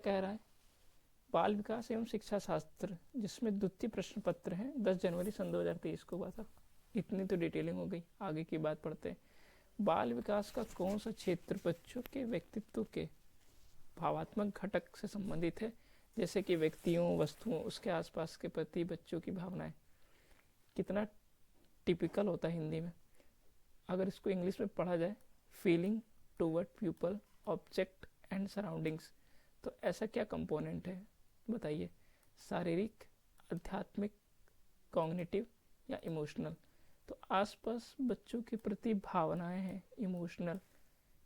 कह रहा है बाल विकास एवं शिक्षा शास्त्र, जिसमें द्वितीय प्रश्न पत्र है 10 जनवरी सन 2023 को हुआ था। इतनी तो डिटेलिंग हो गई, आगे की बात पढ़ते हैं। बाल विकास का कौन सा क्षेत्र बच्चों के व्यक्तित्व के भावात्मक घटक से संबंधित है, जैसे कि व्यक्तियों, वस्तुओं, उसके आसपास के प्रति बच्चों की भावनाएं। कितना टिपिकल होता है हिंदी में। अगर इसको इंग्लिश में पढ़ा जाए, feeling toward people, object and surroundings. तो ऐसा क्या कंपोनेंट है बताइए, शारीरिक, आध्यात्मिक, कॉग्निटिव या इमोशनल। तो आसपास बच्चों के प्रति भावनाएं हैं, इमोशनल।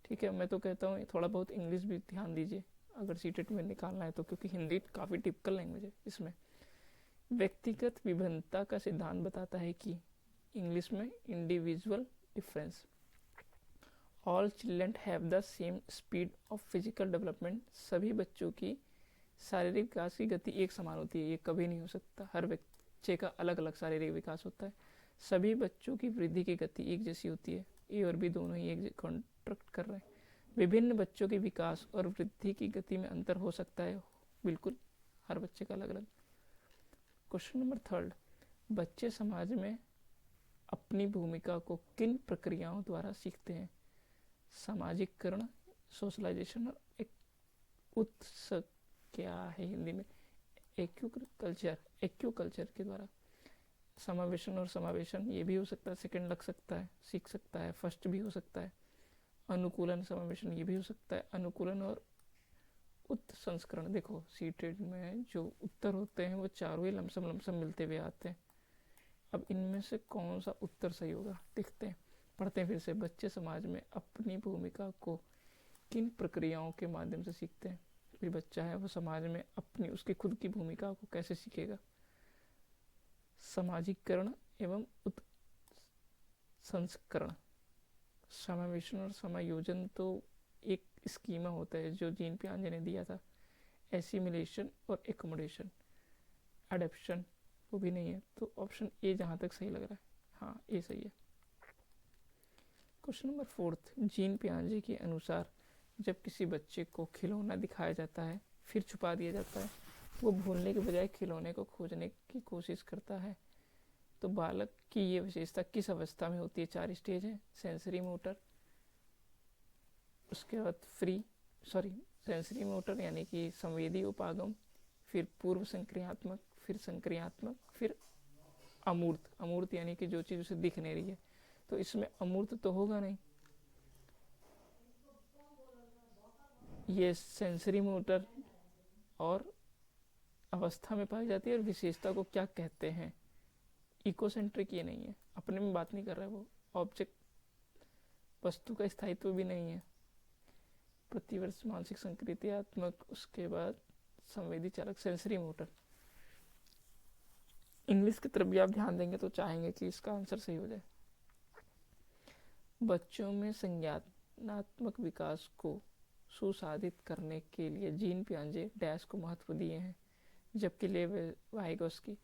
ठीक है, मैं तो कहता हूँ थोड़ा बहुत इंग्लिश भी ध्यान दीजिए अगर सीटेट में निकालना है तो, क्योंकि हिंदी काफ़ी टिपिकल लैंग्वेज है। इसमें व्यक्तिगत विभिन्नता का सिद्धांत बताता है कि इंग्लिश में individual difference, all children have the same speed of physical development. सभी बच्चों की शारीरिक विकास की गति एक समान होती है, ये कभी नहीं हो सकता। हर बच्चे का अलग अलग शारीरिक विकास होता है। सभी बच्चों की वृद्धि की गति एक जैसी होती है। ए और बी दोनों ही एक कॉन्ट्रैक्ट कर रहे हैं। विभिन्न बच्चों के विकास और वृद्धि की गति में अंतर हो सकता है, बिल्कुल, हर बच्चे का अलग अलग। क्वेश्चन नंबर 3, बच्चे समाज में अपनी भूमिका को किन प्रक्रियाओं द्वारा सीखते हैं। सामाजिककरण, सोशलाइजेशन और उत्सव क्या है हिंदी में, एक्यूकल्चर के द्वारा। समावेशन और समावेशन, ये भी हो सकता है, सेकंड लग सकता है, सीख सकता है, फर्स्ट भी हो सकता है। अनुकूलन समावेशन, ये भी हो सकता है। अनुकूलन और उत्संस्करण, देखो सीटेड में जो उत्तर होते हैं वो चारों ही लमसम मिलते हुए आते हैं। अब इनमें से कौन सा उत्तर सही होगा देखते हैं, पढ़ते हैं फिर से। बच्चे समाज में अपनी भूमिका को किन प्रक्रियाओं के माध्यम से सीखते हैं। फिर बच्चा है वो समाज में अपनी, उसकी खुद की भूमिका को कैसे सीखेगा। सामाजिककरण एवं उत्संस्करण। समावेशन और समायोजन तो एक स्कीमा होता है जो जीन पियाजे ने दिया था। एसिमिलेशन और एकोमोडेशन, अडेप्शन वो भी नहीं है। तो ऑप्शन ए जहाँ तक सही लग रहा है, हाँ ए सही है। क्वेश्चन नंबर 4, जीन पियाजे के अनुसार जब किसी बच्चे को खिलौना दिखाया जाता है फिर छुपा दिया जाता है, वो भूलने के बजाय खिलौने को खोजने की कोशिश करता है। तो बालक की ये विशेषता किस अवस्था में होती है। 4 स्टेज है, सेंसरी मोटर, उसके बाद सेंसरी मोटर यानी कि संवेदी उपागम, फिर पूर्व संक्रियात्मक, फिर संक्रियात्मक, फिर अमूर्त। अमूर्त यानी कि जो चीज़ उसे दिख नहीं रही है। तो इसमें अमूर्त तो होगा नहीं। ये सेंसरी मोटर और अवस्था में पाई जाती है, और विशेषता को क्या कहते हैं। इकोसेंट्रिक ये नहीं है, अपने में बात नहीं कर रहा है वो। ऑब्जेक्ट, वस्तु का स्थायित्व भी नहीं है। प्रतिवर्ष मानसिक संक्रियात्मक, उसके बाद संवेदी चालक, सेंसरी मोटर। इंग्लिश की तरफ भी आप ध्यान देंगे तो चाहेंगे कि इसका आंसर सही हो जाए। बच्चों में संज्ञानात्मक विकास को सुसाधित करने के लिए जीन पियाजे डैश को महत्व दिए हैं, जबकि लेव वाइगोस्की,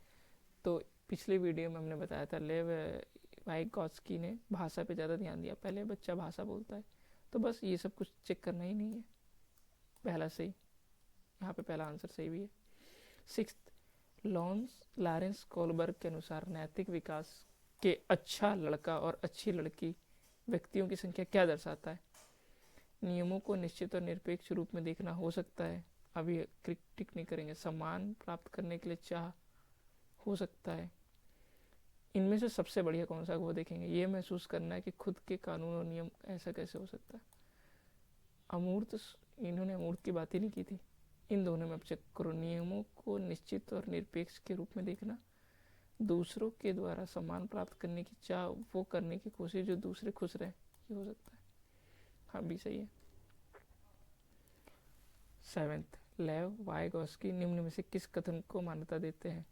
तो पिछले वीडियो में हमने बताया था, लेव वाइगोस्की ने भाषा पे ज़्यादा ध्यान दिया। पहले बच्चा भाषा बोलता है, तो बस ये सब कुछ चेक करना ही नहीं है। पहला सही, यहाँ पे पहला आंसर सही भी है। 6, लॉरेंस कोलबर्ग के अनुसार नैतिक विकास के अच्छा लड़का और अच्छी लड़की व्यक्तियों की संख्या क्या दर्शाता है। नियमों को निश्चित और निरपेक्ष रूप में देखना हो सकता है, अभी क्रिटिक नहीं करेंगे। सम्मान प्राप्त करने के लिए चाह हो सकता है। इनमें से सबसे बढ़िया कौन सा, वो देखेंगे। ये महसूस करना है कि खुद के कानून और नियम, ऐसा कैसे हो सकता है। अमूर्त, इन्होंने अमूर्त की बात ही नहीं की थी। इन दोनों में अब चेक करो। नियमों को निश्चित और निरपेक्ष के रूप में देखना, दूसरों के द्वारा सम्मान प्राप्त करने की चाह, वो करने की कोशिश जो दूसरे खुश रहे, ये हो सकता है। हाँ भी सही है। 7, लेव वाइगोस्की निम्न में से किस कथन को मान्यता देते हैं।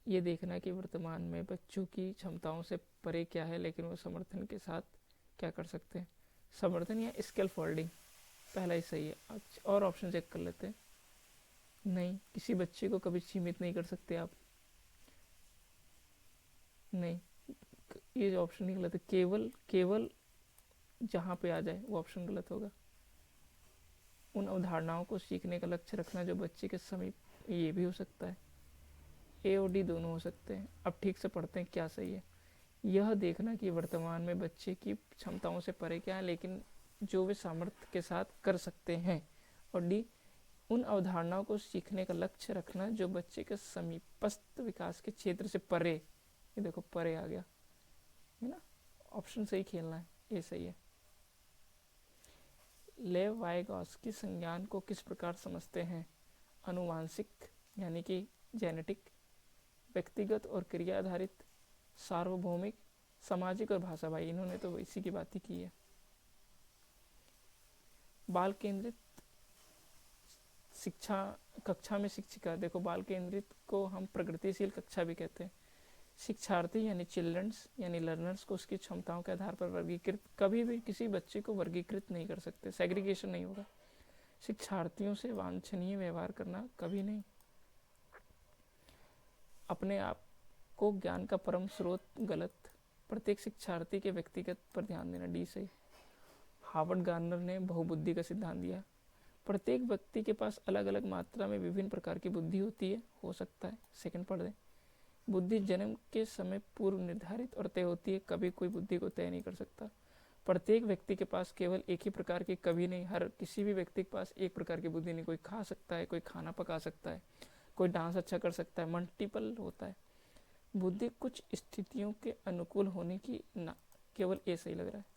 ये देखना कि वर्तमान में बच्चों की क्षमताओं से परे क्या है, लेकिन वो समर्थन के साथ क्या कर सकते हैं। समर्थन या स्केल फोल्डिंग, पहला ही सही है। और ऑप्शन चेक कर लेते हैं। नहीं, किसी बच्चे को कभी सीमित नहीं कर सकते आप, नहीं, ये ऑप्शन ही गलत है। केवल जहाँ पे आ जाए वो ऑप्शन गलत होगा। उन अवधारणाओं को सीखने का लक्ष्य रखना जो बच्चे के समीप, ये भी हो सकता है, ए और डी दोनों हो सकते हैं। अब ठीक से पढ़ते हैं क्या सही है। यह देखना कि वर्तमान में बच्चे की क्षमताओं से परे क्या है, लेकिन जो वे सामर्थ्य के साथ कर सकते हैं। और डी, उन अवधारणाओं को सीखने का लक्ष्य रखना जो बच्चे के समीपस्थ विकास के क्षेत्र से परे, ये देखो परे आ गया है ना, ऑप्शन सही खेलना है, ये सही है। लेव वाइगॉस्की संज्ञान को किस प्रकार समझते हैं? अनुवांशिक यानी कि जेनेटिक, व्यक्तिगत और क्रिया आधारित, सार्वभौमिक, सामाजिक और भाषा। भाई इन्होंने तो इसी की बात ही की है। बाल केंद्रित शिक्षा, कक्षा में शिक्षिका, देखो बाल केंद्रित को हम प्रगतिशील कक्षा भी कहते हैं। शिक्षार्थी यानी चिल्ड्रंस यानी लर्नर्स को उसकी क्षमताओं के आधार पर वर्गीकृत, कभी भी किसी बच्चे को वर्गीकृत नहीं कर सकते, सेग्रीगेशन नहीं होगा। शिक्षार्थियों से वांछनीय व्यवहार करना कभी नहीं। अपने आप को ज्ञान का परम स्रोत, गलत। प्रत्येक शिक्षार्थी के व्यक्तिगत पर ध्यान देना, डी सही। हार्वर्ड गार्नर ने बहुबुद्धि का सिद्धांत दिया। प्रत्येक व्यक्ति के पास अलग अलग मात्रा में विभिन्न प्रकार की बुद्धि होती है, हो सकता है, सेकंड पढ़ दें। बुद्धि जन्म के समय पूर्व निर्धारित और तय होती है, कभी कोई बुद्धि को तय नहीं कर सकता। प्रत्येक व्यक्ति के पास केवल एक ही प्रकार की, कभी नहीं, हर किसी भी व्यक्ति के पास एक प्रकार की बुद्धि नहीं। कोई खा सकता है, कोई खाना पका सकता है, कोई डांस अच्छा कर सकता है, मल्टीपल होता है। बुद्धि कुछ स्थितियों के अनुकूल होने की ना, केवल ए सही लग रहा है।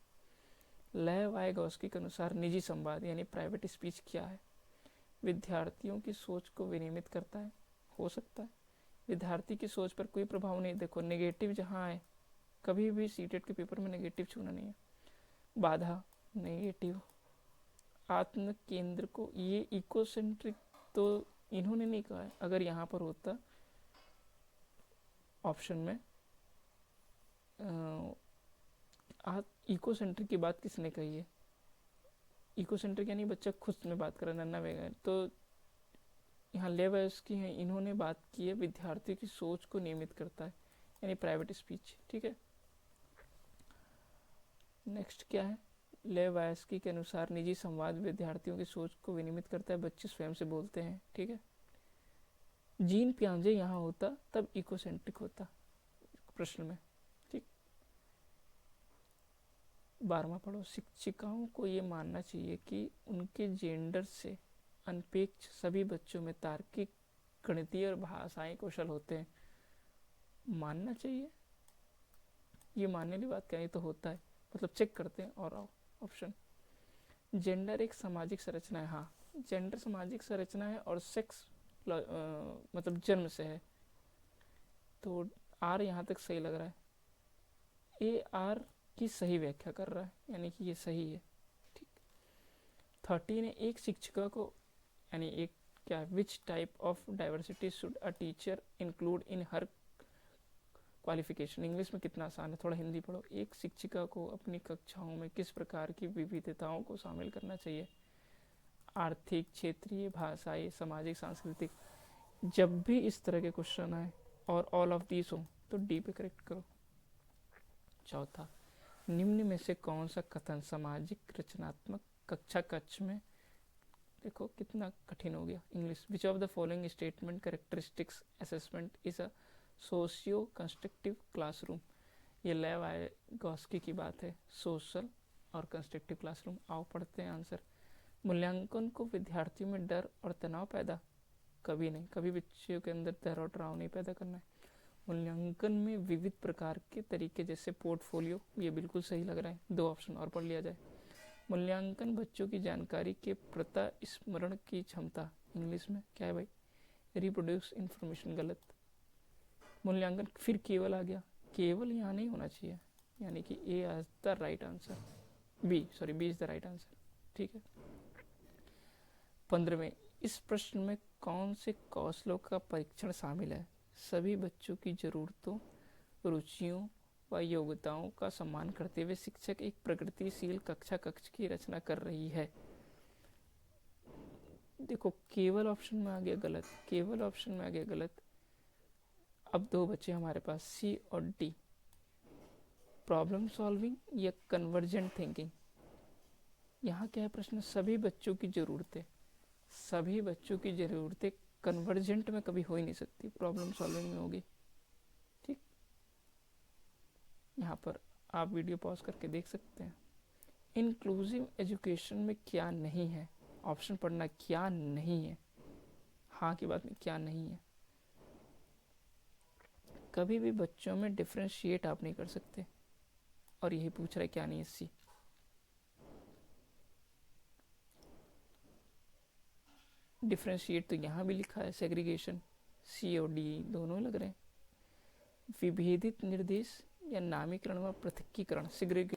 लेव वाइगॉस्की के अनुसार निजी संवाद यानी प्राइवेट स्पीच क्या है? विद्यार्थियों की सोच को विनियमित करता है, हो सकता है। विद्यार्थी की सोच पर कोई प्रभाव नहीं, देखो नेगेटिव जहाँ है, कभी भी सीटेट के पेपर में नेगेटिव छूना नहीं है। बाधा, नेगेटिव। आत्म केंद्र को, ये इकोसेंट्रिक तो इन्होंने नहीं कहा है, अगर यहाँ पर होता ऑप्शन में इकोसेंट्रिक की बात किसने कही है? इकोसेंट्रिक यानी बच्चा खुद में बात करे, नन्ना वैगन, तो यहाँ लेवर्स की हैं, इन्होंने बात की है विद्यार्थी की सोच को नियमित करता है, यानी प्राइवेट स्पीच। ठीक है, नेक्स्ट क्या है? लेवास्की के अनुसार निजी संवाद विद्यार्थियों की सोच को विनियमित करता है, बच्चे स्वयं से बोलते हैं। ठीक है, जीन पियाजे यहाँ होता तब इकोसेंट्रिक होता प्रश्न में। ठीक, 12वां पढ़ो। शिक्षिकाओं को ये मानना चाहिए कि उनके जेंडर से अनपेक्ष सभी बच्चों में तार्किक, गणितीय और भाषाई कौशल होते हैं। मानना चाहिए, ये मानने की बात क्या है, तो होता है, मतलब चेक करते हैं। और आओ ऑप्शन, जेंडर एक सामाजिक संरचना है। हाँ, जेंडर सामाजिक संरचना है और सेक्स मतलब जन्म से है, तो आर यहाँ तक सही लग रहा है। ए आर की सही व्याख्या कर रहा है, यानी कि ये सही है। ठीक, 30 ने एक शिक्षिका को, यानी एक क्या, which type of diversity should a teacher include in her qualification. English में कितना आसान है, थोड़ा हिंदी पढ़ो। एक शिक्षिका को अपनी कक्षाओं में किस प्रकार की विविधताओं को शामिल करना चाहिए? आर्थिक, क्षेत्रीय, भाषाई, सामाजिक, सांस्कृतिक। जब भी इस तरह के क्वेश्चन आए और ऑल ऑफ दीज हो तो डी पे करेक्ट करो। चौथा, निम्न में से कौन सा कथन सामाजिक रचनात्मक कक्षा कक्ष में, देखो कितना कठिन हो गया English. Which of the following statement characteristics assessment is a socio constructive classroom. ये लेव वाइगॉस्की की बात है, सोशल और कंस्ट्रक्टिव क्लासरूम। आओ पढ़ते हैं आंसर। मूल्यांकन को विद्यार्थियों में डर और तनाव पैदा, कभी नहीं, कभी बच्चों के अंदर डर और तनाव नहीं पैदा करना है। मूल्यांकन में विविध प्रकार के तरीके जैसे पोर्टफोलियो, ये बिल्कुल सही लग रहा है, 2 ऑप्शन और पढ़ लिया जाए। मूल्यांकन बच्चों की जानकारी के प्रता स्मरण की क्षमता, इंग्लिश में क्या है भाई, रिप्रोड्यूस इंफॉर्मेशन, गलत। मूल्यांकन, फिर केवल आ गया, केवल यहाँ नहीं होना चाहिए, यानी कि A is the right answer, B is the right answer. ठीक है, 15वें, इस प्रश्न में कौन से कौशलों का परीक्षण शामिल है? सभी बच्चों की जरूरतों, रुचियों व योग्यताओं का सम्मान करते हुए शिक्षक एक प्रगतिशील कक्षा कक्ष की रचना कर रही है। देखो केवल ऑप्शन में आ गया गलत, केवल ऑप्शन में आ गया गलत। अब 2 बचे हमारे पास, सी और डी, प्रॉब्लम सॉल्विंग या कन्वर्जेंट थिंकिंग। यहाँ क्या है प्रश्न, सभी बच्चों की ज़रूरतें, सभी बच्चों की ज़रूरतें कन्वर्जेंट में कभी हो ही नहीं सकती, प्रॉब्लम सॉल्विंग में होगी। ठीक, यहाँ पर आप वीडियो पॉज करके देख सकते हैं। इंक्लूसिव एजुकेशन में क्या नहीं है, ऑप्शन पढ़ना, क्या नहीं है, हाँ की बात में क्या नहीं है। कभी भी बच्चों में डिफ्रेंशिएट आप नहीं कर सकते, और यही पूछ रहा है क्या नहीं है सी। डिफ्रेंशिएट तो यहाँ भी लिखा है, सेग्रीगेशन, सी और डी दोनों लग रहे हैं। विभेदित निर्देश या नामीकरण व पृथकीकरण, सेग्रीगेशन